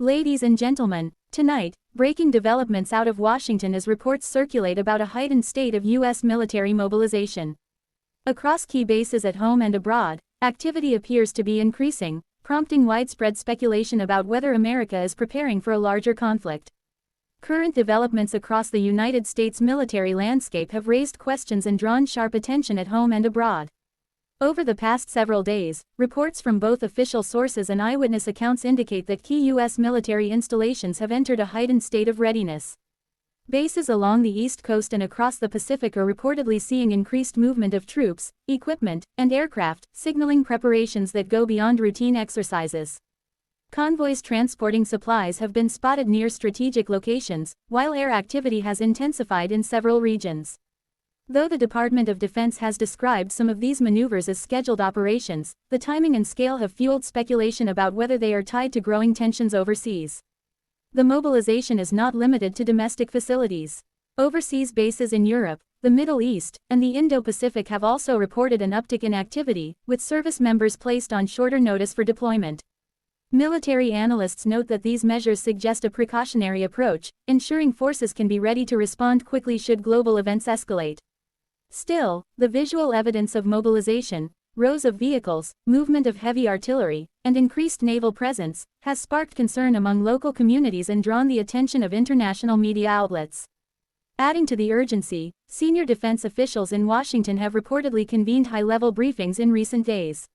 Ladies and gentlemen, tonight, breaking developments out of Washington as reports circulate about a heightened state of U.S. military mobilization. Across key bases at home and abroad, activity appears to be increasing, prompting widespread speculation about whether America is preparing for a larger conflict. Current developments across the United States military landscape have raised questions and drawn sharp attention at home and abroad. Over the past several days, reports from both official sources and eyewitness accounts indicate that key U.S. military installations have entered a heightened state of readiness. Bases along the East Coast and across the Pacific are reportedly seeing increased movement of troops, equipment, and aircraft, signaling preparations that go beyond routine exercises. Convoys transporting supplies have been spotted near strategic locations, while air activity has intensified in several regions. Though the Department of Defense has described some of these maneuvers as scheduled operations, the timing and scale have fueled speculation about whether they are tied to growing tensions overseas. The mobilization is not limited to domestic facilities. Overseas bases in Europe, the Middle East, and the Indo-Pacific have also reported an uptick in activity, with service members placed on shorter notice for deployment. Military analysts note that these measures suggest a precautionary approach, ensuring forces can be ready to respond quickly should global events escalate. Still, the visual evidence of mobilization, rows of vehicles, movement of heavy artillery, and increased naval presence, has sparked concern among local communities and drawn the attention of international media outlets. Adding to the urgency, senior defense officials in Washington have reportedly convened high-level briefings in recent days.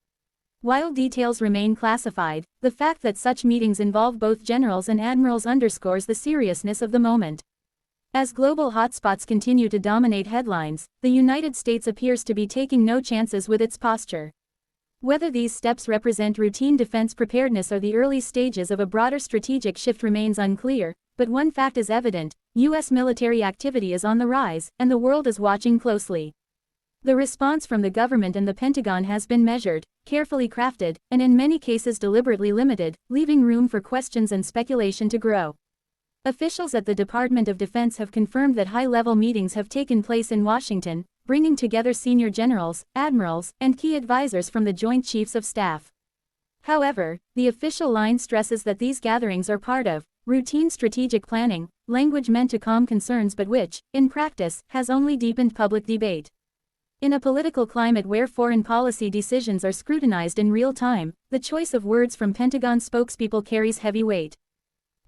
While details remain classified, the fact that such meetings involve both generals and admirals underscores the seriousness of the moment. As global hotspots continue to dominate headlines, the United States appears to be taking no chances with its posture. Whether these steps represent routine defense preparedness or the early stages of a broader strategic shift remains unclear, but one fact is evident: U.S. military activity is on the rise, and the world is watching closely. The response from the government and the Pentagon has been measured, carefully crafted, and in many cases deliberately limited, leaving room for questions and speculation to grow. Officials at the Department of Defense have confirmed that high-level meetings have taken place in Washington, bringing together senior generals, admirals, and key advisors from the Joint Chiefs of Staff. However, the official line stresses that these gatherings are part of routine strategic planning, language meant to calm concerns but which, in practice, has only deepened public debate. In a political climate where foreign policy decisions are scrutinized in real time, the choice of words from Pentagon spokespeople carries heavy weight.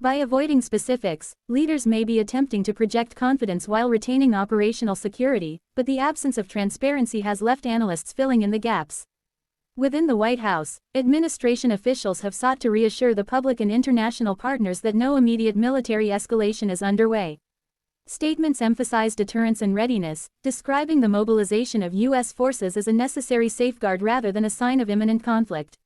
By avoiding specifics, leaders may be attempting to project confidence while retaining operational security, but the absence of transparency has left analysts filling in the gaps. Within the White House, administration officials have sought to reassure the public and international partners that no immediate military escalation is underway. Statements emphasize deterrence and readiness, describing the mobilization of U.S. forces as a necessary safeguard rather than a sign of imminent conflict.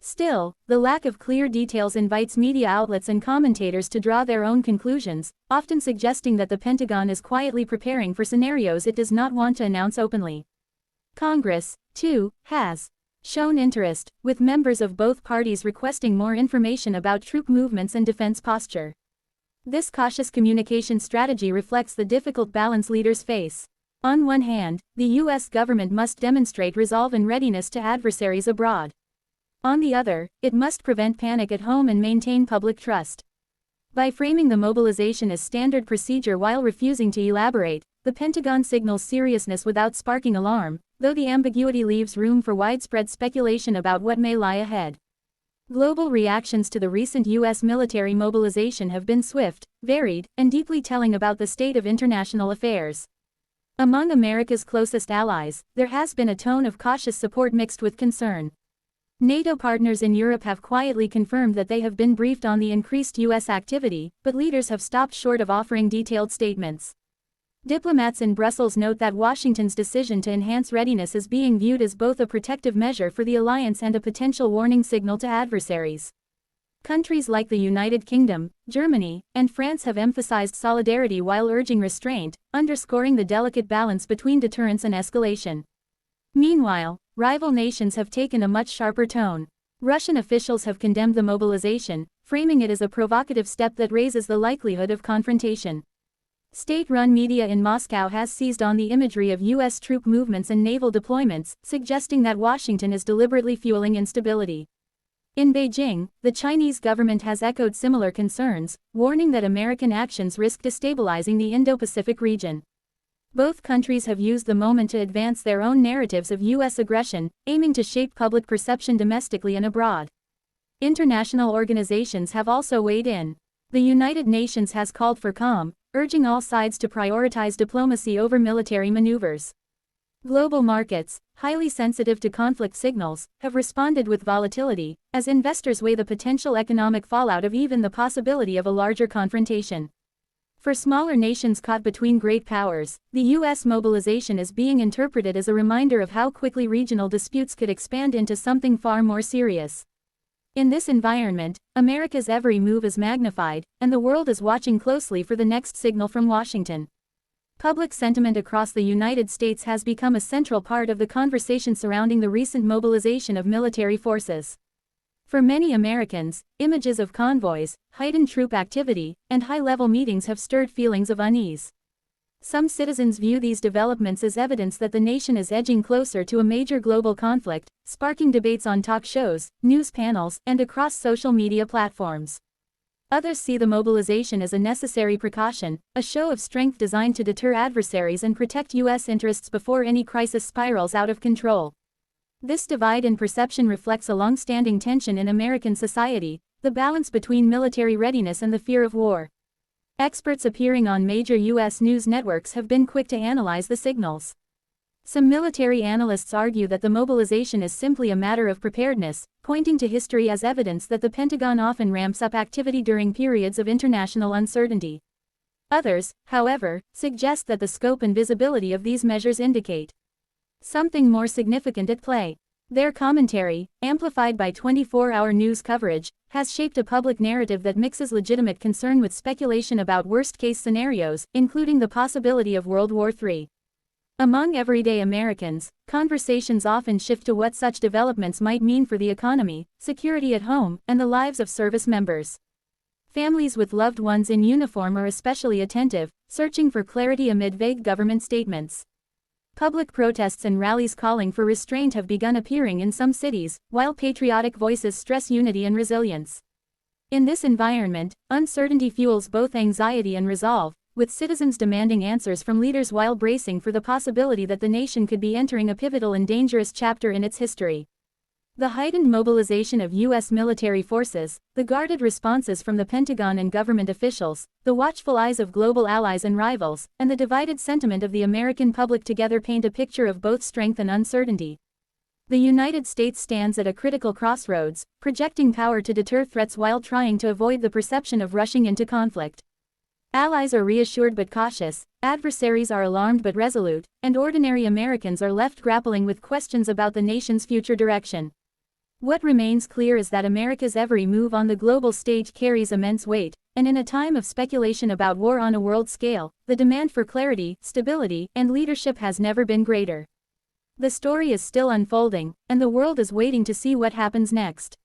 Still, the lack of clear details invites media outlets and commentators to draw their own conclusions, often suggesting that the Pentagon is quietly preparing for scenarios it does not want to announce openly. Congress, too, has shown interest, with members of both parties requesting more information about troop movements and defense posture. This cautious communication strategy reflects the difficult balance leaders face. On one hand, the U.S. government must demonstrate resolve and readiness to adversaries abroad. On the other, it must prevent panic at home and maintain public trust. By framing the mobilization as standard procedure while refusing to elaborate, the Pentagon signals seriousness without sparking alarm, though the ambiguity leaves room for widespread speculation about what may lie ahead. Global reactions to the recent U.S. military mobilization have been swift, varied, and deeply telling about the state of international affairs. Among America's closest allies, there has been a tone of cautious support mixed with concern. NATO partners in Europe have quietly confirmed that they have been briefed on the increased U.S. activity, but leaders have stopped short of offering detailed statements. Diplomats in Brussels note that Washington's decision to enhance readiness is being viewed as both a protective measure for the alliance and a potential warning signal to adversaries. Countries like the United Kingdom, Germany, and France have emphasized solidarity while urging restraint, underscoring the delicate balance between deterrence and escalation. Meanwhile, rival nations have taken a much sharper tone. Russian officials have condemned the mobilization, framing it as a provocative step that raises the likelihood of confrontation. State-run media in Moscow has seized on the imagery of U.S. troop movements and naval deployments, suggesting that Washington is deliberately fueling instability. In Beijing, the Chinese government has echoed similar concerns, warning that American actions risk destabilizing the Indo-Pacific region. Both countries have used the moment to advance their own narratives of U.S. aggression, aiming to shape public perception domestically and abroad. International organizations have also weighed in. The United Nations has called for calm, urging all sides to prioritize diplomacy over military maneuvers. Global markets, highly sensitive to conflict signals, have responded with volatility, as investors weigh the potential economic fallout of even the possibility of a larger confrontation. For smaller nations caught between great powers, the U.S. mobilization is being interpreted as a reminder of how quickly regional disputes could expand into something far more serious. In this environment, America's every move is magnified, and the world is watching closely for the next signal from Washington. Public sentiment across the United States has become a central part of the conversation surrounding the recent mobilization of military forces. For many Americans, images of convoys, heightened troop activity, and high-level meetings have stirred feelings of unease. Some citizens view these developments as evidence that the nation is edging closer to a major global conflict, sparking debates on talk shows, news panels, and across social media platforms. Others see the mobilization as a necessary precaution, a show of strength designed to deter adversaries and protect U.S. interests before any crisis spirals out of control. This divide in perception reflects a long-standing tension in American society, the balance between military readiness and the fear of war. Experts appearing on major U.S. news networks have been quick to analyze the signals. Some military analysts argue that the mobilization is simply a matter of preparedness, pointing to history as evidence that the Pentagon often ramps up activity during periods of international uncertainty. Others, however, suggest that the scope and visibility of these measures indicate something more significant at play. Their commentary, amplified by 24-hour news coverage, has shaped a public narrative that mixes legitimate concern with speculation about worst-case scenarios, including the possibility of World War III. Among everyday Americans, conversations often shift to what such developments might mean for the economy, security at home, and the lives of service members. Families with loved ones in uniform are especially attentive, searching for clarity amid vague government statements. Public protests and rallies calling for restraint have begun appearing in some cities, while patriotic voices stress unity and resilience. In this environment, uncertainty fuels both anxiety and resolve, with citizens demanding answers from leaders while bracing for the possibility that the nation could be entering a pivotal and dangerous chapter in its history. The heightened mobilization of U.S. military forces, the guarded responses from the Pentagon and government officials, the watchful eyes of global allies and rivals, and the divided sentiment of the American public together paint a picture of both strength and uncertainty. The United States stands at a critical crossroads, projecting power to deter threats while trying to avoid the perception of rushing into conflict. Allies are reassured but cautious, adversaries are alarmed but resolute, and ordinary Americans are left grappling with questions about the nation's future direction. What remains clear is that America's every move on the global stage carries immense weight, and in a time of speculation about war on a world scale, the demand for clarity, stability, and leadership has never been greater. The story is still unfolding, and the world is waiting to see what happens next.